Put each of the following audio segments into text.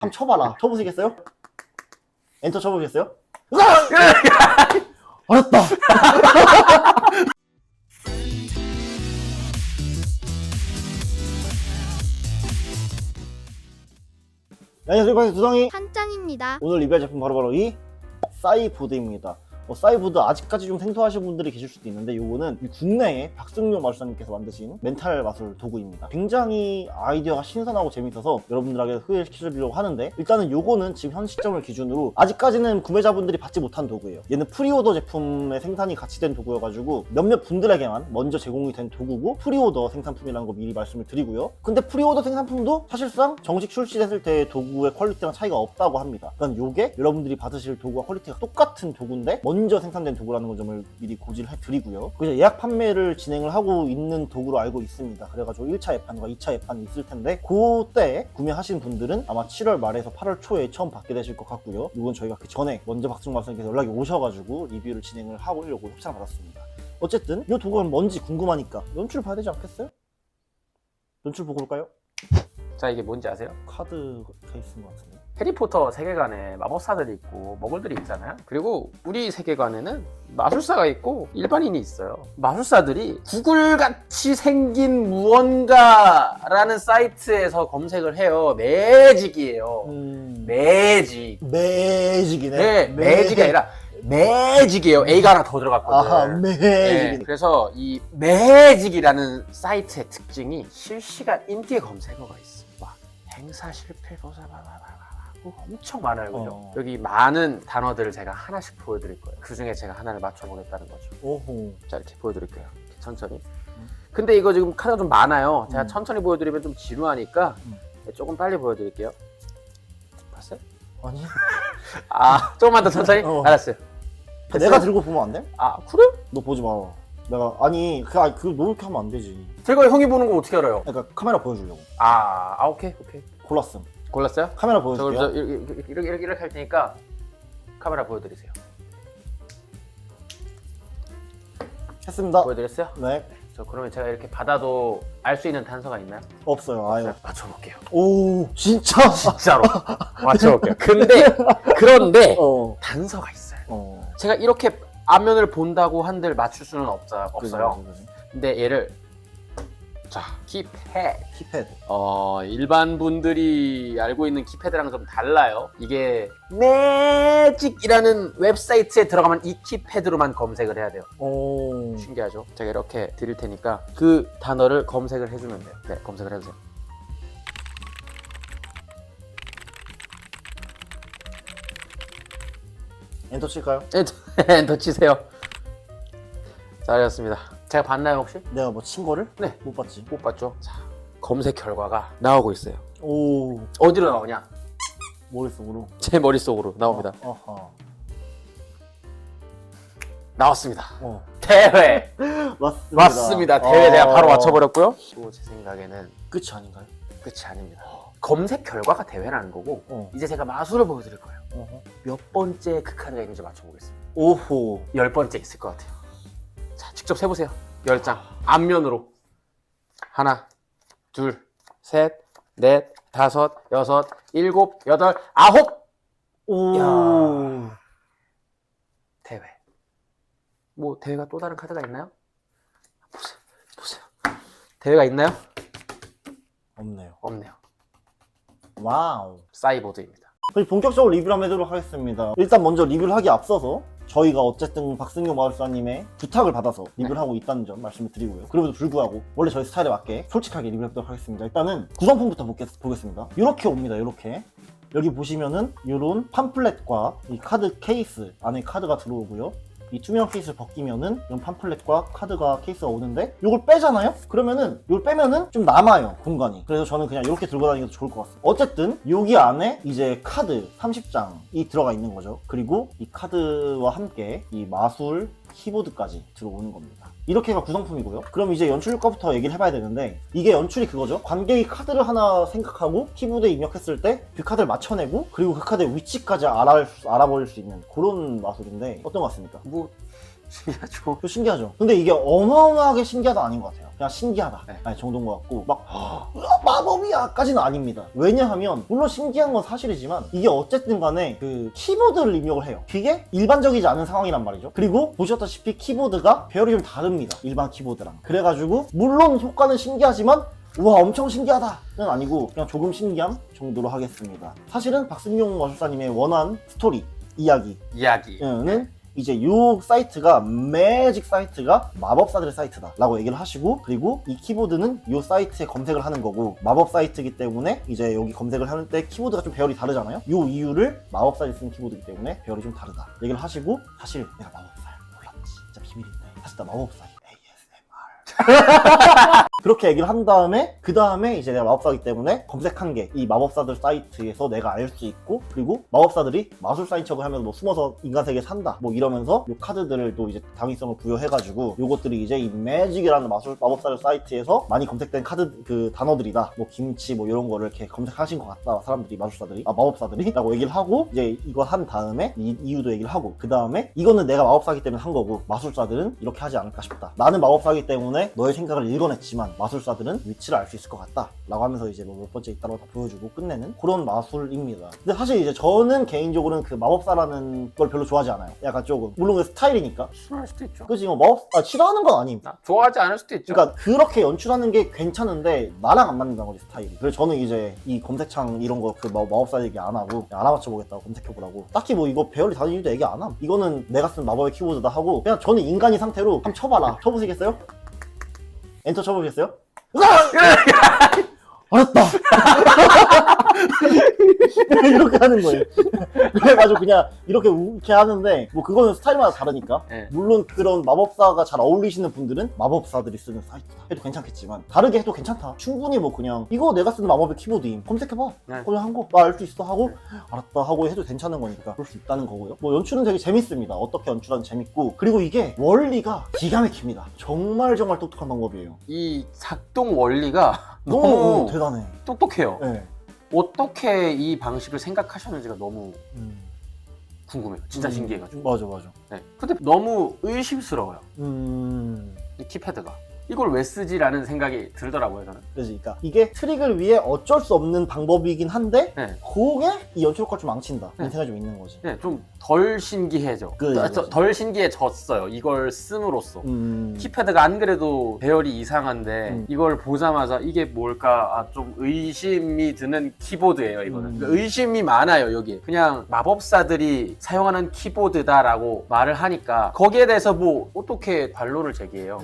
한번 쳐봐라. 쳐보시겠어요? 엔터 쳐보시겠어요? 어렵다. 안녕하세요, 두덩이. 한짱입니다. 오늘 리뷰할 제품 바로 이 싸이보드입니다. 싸이보드 아직까지 좀 생소하신 분들이 계실 수도 있는데, 요거는 국내에 박승용 마술사님께서 만드신 멘탈 마술 도구입니다. 굉장히 아이디어가 신선하고 재밌어서 여러분들에게 소개시켜드리려고 하는데, 일단은 요거는 지금 현 시점을 기준으로 아직까지는 구매자분들이 받지 못한 도구예요. 얘는 프리오더 제품의 생산이 같이 된 도구여가지고 몇몇 분들에게만 먼저 제공이 된 도구고, 프리오더 생산품이라는 거 미리 말씀을 드리고요. 근데 프리오더 생산품도 사실상 정식 출시됐을 때 도구의 퀄리티랑 차이가 없다고 합니다. 그러니까 요게 여러분들이 받으실 도구와 퀄리티가 똑같은 도구인데 먼저 생산된 도구라는 걸 점을 미리 고지를 해드리고요. 그래서 예약 판매를 진행을 하고 있는 도구로 알고 있습니다. 그래가지고 1차 예판과 2차 예판이 있을 텐데, 그때 구매하신 분들은 아마 7월 말에서 8월 초에 처음 받게 되실 것 같고요. 이건 저희가 그 전에 먼저 박승용 마술사님께서 연락이 오셔가지고 리뷰를 진행을 하려고 협찬을 받았습니다. 어쨌든 이 도구가 뭔지 궁금하니까 연출 봐야 되지 않겠어요? 연출 보고 올까요? 자, 이게 뭔지 아세요? 카드 케이스인 것 같은데. 해리포터 세계관에 마법사들이 있고 머글들이 있잖아요. 그리고 우리 세계관에는 마술사가 있고 일반인이 있어요. 마술사들이 구글같이 생긴 무언가라는 사이트에서 검색을 해요. 매직이에요. 매직. 매직이네. 네, 매직이 아니라 매직이에요. A가 하나 더 들어갔거든. 아하, 매직이네. 네, 그래서 이 매직이라는 사이트의 특징이 실시간 인기 검색어가 있어. 막 행사 실패 보사 엄청 많아요, 그죠? 여기 많은 단어들을 제가 하나씩 보여드릴 거예요. 그 중에 제가 하나를 맞춰보겠다는 거죠. 오호. 자, 이렇게 보여드릴게요. 이렇게 천천히. 근데 이거 지금 카드가 좀 많아요. 제가 천천히 보여드리면 좀 지루하니까 조금 빨리 보여드릴게요. 봤어요? 아니. 아, 조금만 더 천천히? 알았어요. 내가 들고 보면 안 돼? 아, 그래? 너 보지 마. 내가 아니 그거 이렇게 하면 안 되지. 제가 형이 보는 거 어떻게 알아요? 그러니까 카메라 보여주려고. 오케이. 골랐음. 골랐어요? 카메라 저 보여줄게요. 이렇게 할 테니까 카메라 보여드리세요. 했습니다. 보여드렸어요? 네. 저 그러면 제가 이렇게 받아도 알 수 있는 단서가 있나요? 없어요. 아유. 맞춰볼게요. 오 진짜. 진짜로 맞춰볼게요. 그런데 어. 단서가 있어요. 어. 제가 이렇게 앞면을 본다고 한들 맞출 수는 없어요. 그지. 근데 얘를 자, 키패드. 키패드. 일반 분들이 알고 있는 키패드랑 좀 달라요. 이게 매직이라는 웹사이트에 들어가면 이 키패드로만 검색을 해야 돼요. 오. 신기하죠? 제가 이렇게 드릴 테니까 그 단어를 검색을 해주면 돼요. 네, 검색을 해주세요. 엔터 칠까요? 엔터 치세요. 잘하셨습니다. 제가 봤나요 혹시? 내가 뭐 친 거를? 네. 못 봤지. 못 봤죠? 자, 검색 결과가 나오고 있어요. 오. 어디로 나오냐? 머릿속으로. 제 머릿속으로 나옵니다. 아하. 나왔습니다. 어. 대회! 맞습니다. 맞습니다. 대회 내가 바로 맞춰버렸고요. 또 제 생각에는 끝이 아닌가요? 끝이 아닙니다. 검색 결과가 대회라는 거고 이제 제가 마술을 보여드릴 거예요. 어허. 몇 번째 그 카드가 있는지 맞춰보겠습니다. 오호. 10번째 있을 것 같아요. 자, 직접 세보세요. 10장 앞면으로 하나, 둘, 셋, 넷, 다섯, 여섯, 일곱, 여덟, 아홉. 오. 야. 대회. 뭐 대회가 또 다른 카드가 있나요? 보세요. 대회가 있나요? 없네요. 없네요. 와우. 싸이보드입니다. 그럼 본격적으로 리뷰를 한번 해보도록 하겠습니다. 일단 먼저 리뷰를 하기 앞서서 저희가 어쨌든 박승용 마술사님의 부탁을 받아서 리뷰를 하고 있다는 점 말씀을 드리고요. 그럼에도 불구하고 원래 저희 스타일에 맞게 솔직하게 리뷰를 해보도록 하겠습니다. 일단은 구성품부터 보겠습니다. 이렇게 옵니다. 이렇게. 여기 보시면은 이런 팜플렛과 이 카드 케이스 안에 카드가 들어오고요. 이 투명 케이스를 벗기면은 이런 팜플렛과 카드가 케이스가 오는데 이걸 빼잖아요? 그러면은 이걸 빼면은 좀 남아요, 공간이. 그래서 저는 그냥 이렇게 들고 다니는 게 좋을 것 같습니다. 어쨌든 여기 안에 이제 카드 30장이 들어가 있는 거죠. 그리고 이 카드와 함께 이 마술 키보드까지 들어오는 겁니다. 이렇게가 구성품이고요. 그럼 이제 연출 효과부터 얘기를 해봐야 되는데, 이게 연출이 그거죠. 관객이 카드를 하나 생각하고 키보드에 입력했을 때 그 카드를 맞춰내고, 그리고 그 카드의 위치까지 알아버릴 수 있는 그런 마술인데 어떤 것 같습니까? 뭐 신기하죠. 그 신기하죠. 근데 이게 어마어마하게 신기하다 아닌 것 같아요. 그냥 신기하다 네. 아니, 정도인 것 같고 막 마법이야 까지는 아닙니다. 왜냐하면 물론 신기한 건 사실이지만 이게 어쨌든 간에 그 키보드를 입력을 해요. 그게 일반적이지 않은 상황이란 말이죠. 그리고 보셨다시피 키보드가 배열이 좀 다릅니다. 일반 키보드랑. 그래가지고 물론 효과는 신기하지만 우와 엄청 신기하다는 아니고 그냥 조금 신기함 정도로 하겠습니다. 사실은 박승용 마술사님의 원한 스토리 이야기는 이제 요 사이트가 매직 사이트가 마법사들의 사이트다 라고 얘기를 하시고, 그리고 이 키보드는 요 사이트에 검색을 하는 거고 마법 사이트이기 때문에 이제 여기 검색을 하는 때 키보드가 좀 배열이 다르잖아요. 요 이유를 마법사들이 쓰는 키보드이기 때문에 배열이 좀 다르다 얘기를 하시고, 사실 내가 마법사야 몰랐지 진짜 비밀인데 사실 나 마법사야 그렇게 얘기를 한 다음에 그 다음에 이제 내가 마법사이기 때문에 검색한 게 이 마법사들 사이트에서 내가 알 수 있고, 그리고 마법사들이 마술사인 척을 하면서 뭐 숨어서 인간 세계에 산다 뭐 이러면서 요 카드들을 또 이제 당위성을 부여해가지고 요것들이 이제 이 매직이라는 마법사들 사이트에서 많이 검색된 카드 그 단어들이다 뭐 김치 뭐 이런 거를 이렇게 검색하신 것 같다 사람들이 마술사들이 마법사들이 라고 얘기를 하고, 이제 이거 한 다음에 이유도 얘기를 하고, 그 다음에 이거는 내가 마법사이기 때문에 한 거고 마술사들은 이렇게 하지 않을까 싶다. 나는 마법사이기 때문에 너의 생각을 읽어냈지만 마술사들은 위치를 알 수 있을 것 같다 라고 하면서 이제 뭐 몇 번째 있다고 다 보여주고 끝내는 그런 마술입니다. 근데 사실 이제 저는 개인적으로는 그 마법사라는 걸 별로 좋아하지 않아요. 약간 조금 물론 그 스타일이니까 싫어할 수도 있죠. 그치 뭐 싫어하는 건 아님. 좋아하지 않을 수도 있죠. 그러니까 그렇게 연출하는 게 괜찮은데 나랑 안 맞는다는 거지 스타일이. 그래서 저는 이제 이 검색창 이런 거 그 마법사 얘기 안 하고 그냥 알아맞혀 보겠다고 검색해보라고. 딱히 뭐 이거 배열이 다른 이유도 얘기 안 함. 이거는 내가 쓴 마법의 키보드다 하고 그냥 저는 인간이 상태로 한번 쳐봐라. 쳐보시겠어요? 엔터 쳐보시겠어요? 알았다. 이렇게 하는 거예요. 그래가지고 그냥 이렇게 하는데 뭐 그거는 스타일마다 다르니까. 네. 물론 그런 마법사가 잘 어울리시는 분들은 마법사들이 쓰는 사이트다 해도 괜찮겠지만 다르게 해도 괜찮다. 충분히 뭐 그냥 이거 내가 쓰는 마법의 키보드임 검색해봐. 네. 그냥 한 거 나 알 수 있어 하고 알았다 하고 해도 괜찮은 거니까 그럴 수 있다는 거고요. 뭐 연출은 되게 재밌습니다. 어떻게 연출하는 재밌고, 그리고 이게 원리가 기가 막힙니다. 정말 똑똑한 방법이에요. 이 작동 원리가 너무 대단해. 똑똑해요. 네. 어떻게 이 방식을 생각하셨는지가 너무 궁금해요. 진짜 신기해가지고. 맞아. 네. 근데 너무 의심스러워요. 이 키패드가. 이걸 왜 쓰지라는 생각이 들더라고요, 저는. 그러니까 이게 트릭을 위해 어쩔 수 없는 방법이긴 한데 네. 그게 이 연출 효과를 좀 망친다. 네. 이런 생각이 좀 있는 거지. 네, 좀 덜 신기해져. 덜 신기해졌어요. 이걸 씀으로써. 키패드가 안 그래도 배열이 이상한데 이걸 보자마자 이게 뭘까 좀 의심이 드는 키보드예요, 이거는. 그러니까 의심이 많아요, 여기에. 그냥 마법사들이 사용하는 키보드다라고 말을 하니까 거기에 대해서 뭐 어떻게 반론을 제기해요.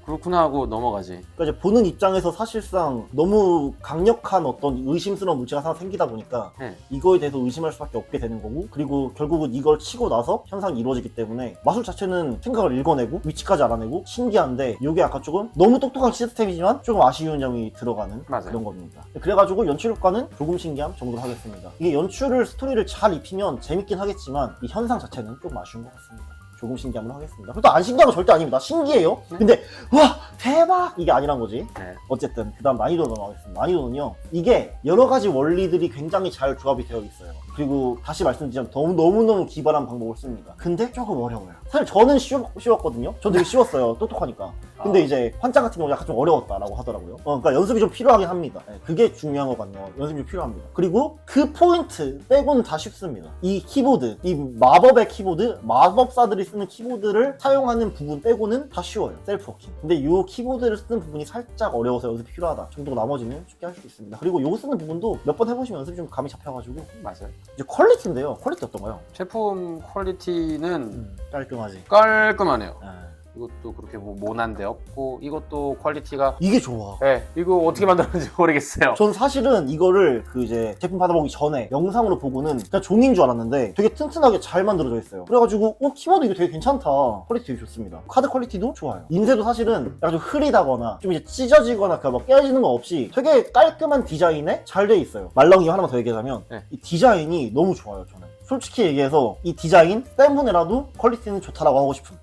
그렇구나 하고 넘어가지. 그러니까 이제 보는 입장에서 사실상 너무 강력한 어떤 의심스러운 물체가 하나 생기다 보니까 네. 이거에 대해서 의심할 수밖에 없게 되는 거고, 그리고 결국은 이걸 치고 나서 현상이 이루어지기 때문에 마술 자체는 생각을 읽어내고 위치까지 알아내고 신기한데 이게 약간 조금 너무 똑똑한 시스템이지만 조금 아쉬운 점이 들어가는 맞아요. 그런 겁니다. 그래가지고 연출 효과는 조금 신기함 정도로 하겠습니다. 이게 연출을 스토리를 잘 입히면 재밌긴 하겠지만 이 현상 자체는 좀 아쉬운 것 같습니다. 조금 신기함으로 하겠습니다. 그래도 안 신기한 건 절대 아닙니다. 신기해요. 근데 와 대박 이게 아니란 거지. 네. 어쨌든 그 다음 난이도 넘어가겠습니다. 난이도는요, 이게 여러 가지 원리들이 굉장히 잘 조합이 되어 있어요. 그리고 다시 말씀드리자면 너무너무 기발한 방법을 씁니다. 근데 조금 어려워요. 사실 저는 쉬웠거든요. 전 되게 쉬웠어요. 똑똑하니까. 근데 이제 환장 같은 경우 약간 좀 어려웠다라고 하더라고요. 그러니까 연습이 좀 필요하긴 합니다. 네, 그게 중요한 것 같네요. 연습이 좀 필요합니다. 그리고 그 포인트 빼고는 다 쉽습니다. 이 키보드, 이 마법의 키보드, 마법사들이 쓰는 키보드를 사용하는 부분 빼고는 다 쉬워요. 셀프 워킹. 근데 이 키보드를 쓰는 부분이 살짝 어려워서 연습이 필요하다 정도고 나머지는 쉽게 할 수 있습니다. 그리고 이거 쓰는 부분도 몇 번 해보시면 연습이 좀 감이 잡혀가지고. 맞아요. 이제 퀄리티인데요. 퀄리티 어떤가요? 제품 퀄리티는 깔끔하지. 깔끔하네요. 네. 이것도 그렇게 뭐 모난 데 없고 이것도 퀄리티가 이게 좋아. 네, 이거 어떻게 만들었는지 모르겠어요. 전 사실은 이거를 그 이제 제품 받아보기 전에 영상으로 보고는 그냥 종이인 줄 알았는데 되게 튼튼하게 잘 만들어져 있어요. 그래가지고 키보드 이거 되게 괜찮다. 퀄리티 되게 좋습니다. 카드 퀄리티도 좋아요. 인쇄도 사실은 약간 좀 흐리다거나 좀 이제 찢어지거나 뭐 깨지는 거 없이 되게 깔끔한 디자인에 잘 돼 있어요. 말랑이 하나만 더 얘기하자면 네. 이 디자인이 너무 좋아요. 저는 솔직히 얘기해서 이 디자인 때문에라도 퀄리티는 좋다라고 하고 싶은.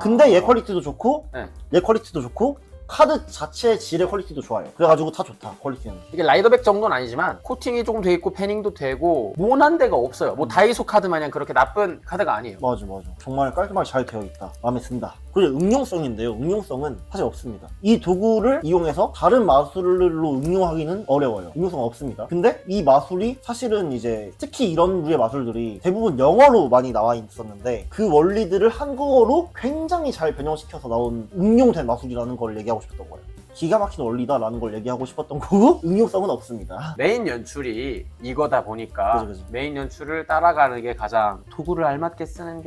근데 얘 퀄리티도 좋고 네. 얘 퀄리티도 좋고 카드 자체 질의 퀄리티도 좋아요. 그래가지고 다 좋다, 퀄리티는. 이게 라이더백 정도는 아니지만 코팅이 조금 돼 있고 패닝도 되고 모난 데가 없어요. 뭐 다이소 카드 마냥 그렇게 나쁜 카드가 아니에요. 맞아. 정말 깔끔하게 잘 되어 있다. 마음에 든다. 그리고 응용성인데요. 응용성은 사실 없습니다. 이 도구를 이용해서 다른 마술로 응용하기는 어려워요. 응용성 없습니다. 근데 이 마술이 사실은 이제 특히 이런 류의 마술들이 대부분 영어로 많이 나와 있었는데 그 원리들을 한국어로 굉장히 잘 변형시켜서 나온 응용된 마술이라는 걸 얘기하고 싶었던 거예요. 기가 막힌 원리다라는 걸 얘기하고 싶었던 거고 응용성은 없습니다. 메인 연출이 이거다 보니까 그죠. 메인 연출을 따라가는 게 가장 도구를 알맞게 쓰는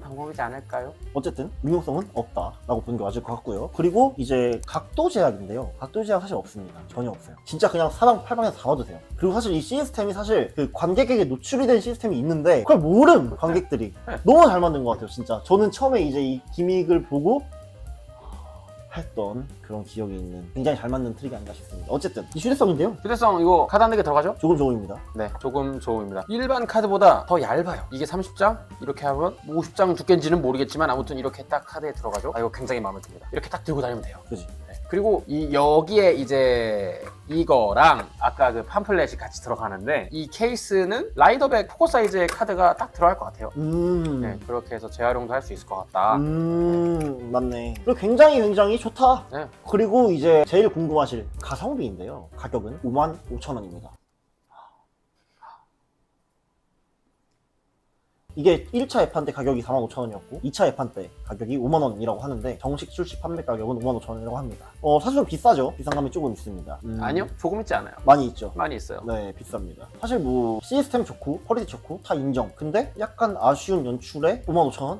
방법이지 않을까요? 어쨌든 응용성은 없다라고 보는 게 맞을 것 같고요. 그리고 이제 각도 제약인데요. 각도 제약 사실 없습니다. 전혀 없어요. 진짜 그냥 사방팔방에서 다 와주세요. 그리고 사실 이 시스템이 사실 그 관객에게 노출이 된 시스템이 있는데 그걸 모름 관객들이 너무 잘 만든 것 같아요. 진짜 저는 처음에 이제 이 기믹을 보고 했던 그런 기억이 있는 굉장히 잘 만든 트릭이 아닌가 싶습니다. 어쨌든 이 휴대성인데요. 휴대성 이거 카드 한 개 들어가죠? 조금입니다. 네, 조금입니다. 일반 카드보다 더 얇아요. 이게 30장? 이렇게 하면 50장 두께인지는 모르겠지만 아무튼 이렇게 딱 카드에 들어가죠. 이거 굉장히 마음에 듭니다. 이렇게 딱 들고 다니면 돼요. 그지? 네. 그리고 여기에 이제 이거랑 아까 그 팜플렛이 같이 들어가는데 이 케이스는 라이더백 포커 사이즈의 카드가 딱 들어갈 것 같아요. 네, 그렇게 해서 재활용도 할 수 있을 것 같다. 맞네. 그리고 굉장히 좋다. 네. 그리고 이제 제일 궁금하실 가성비인데요. 가격은 55,000원입니다. 이게 1차 예판 때 가격이 45,000원이었고 2차 예판 때 가격이 5만원이라고 하는데 정식 출시 판매 가격은 55,000원이라고 합니다. 사실 좀 비싸죠. 비싼 감이 조금 있습니다. 아니요, 조금 있지 않아요. 많이 있죠. 많이 있어요. 네, 비쌉니다. 사실 뭐 시스템 좋고 퀄리티 좋고 다 인정. 근데 약간 아쉬운 연출에 55,000원?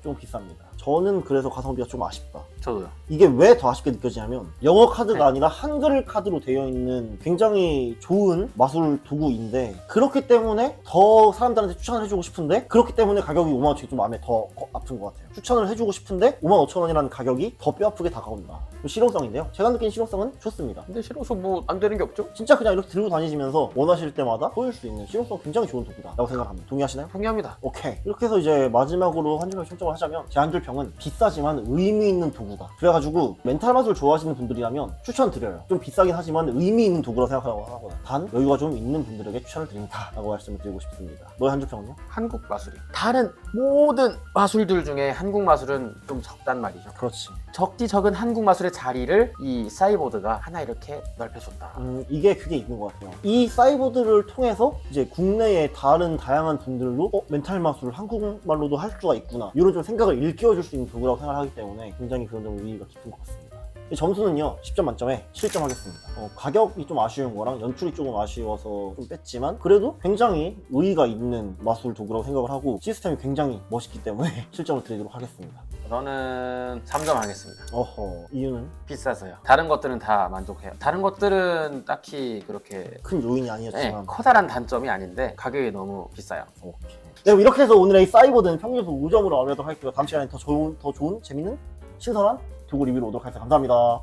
좀 비쌉니다. 저는 그래서 가성비가 좀 아쉽다. 저도요. 이게 왜 더 아쉽게 느껴지냐면 영어 카드가 네. 아니라 한글 카드로 되어 있는 굉장히 좋은 마술 도구인데 그렇기 때문에 더 사람들한테 추천을 해주고 싶은데 그렇기 때문에 가격이 5만원짜리 좀 마음에 더 아픈 것 같아요. 추천을 해주고 싶은데 55,000원이라는 가격이 더 뼈아프게 다가온다. 실용성인데요. 제가 느낀 실용성은 좋습니다. 근데 실어서 뭐 안 되는 게 없죠? 진짜 그냥 이렇게 들고 다니시면서 원하실 때마다 보일 수 있는 실용성 굉장히 좋은 도구다 라고 생각합니다. 동의하시나요? 동의합니다. 오케이. 이렇게 해서 이제 마지막으로 한 줄평 총점을 하자면 제 한 줄평은 비싸지만 의미 있는 도구다. 그래가지고 멘탈 마술 좋아하시는 분들이라면 추천드려요. 좀 비싸긴 하지만 의미 있는 도구라 생각하고 하거나 단 여유가 좀 있는 분들에게 추천을 드립니다 라고 말씀을 드리고 싶습니다. 너의 한 줄평은요? 한국 마술이 다른 모든 마술들 중에 한국 마술은 좀 적단 말이죠. 그렇지. 적디 적은 한국 마술의 자리를 이 사이보드가 하나 이렇게 넓혀줬다. 이게 그게 있는 것 같아요. 이 사이보드를 통해서 이제 국내의 다양한 분들로 멘탈 마술을 한국말로도 할 수가 있구나 이런 좀 생각을 일깨워줄 수 있는 도구라고 생각하기 때문에 굉장히 그런 점 의미가 깊은 것 같습니다. 점수는요 10점 만점에 7점 하겠습니다. 가격이 좀 아쉬운 거랑 연출이 조금 아쉬워서 좀 뺐지만 그래도 굉장히 의의가 있는 마술 도구라고 생각을 하고 시스템이 굉장히 멋있기 때문에 7점을 드리도록 하겠습니다. 저는 3점 하겠습니다. 어허, 이유는? 비싸서요. 다른 것들은 다 만족해요. 다른 것들은 딱히 그렇게 큰 요인이 아니었지만 커다란 단점이 아닌데 가격이 너무 비싸요. 오케이. 네, 이렇게 해서 오늘의 이 사이보드는 평균에서 5점으로 마무리하도록 할게요. 다음 시간에 더 좋은 재밌는 신선한 도구 리뷰로 오도록 하겠습니다. 감사합니다.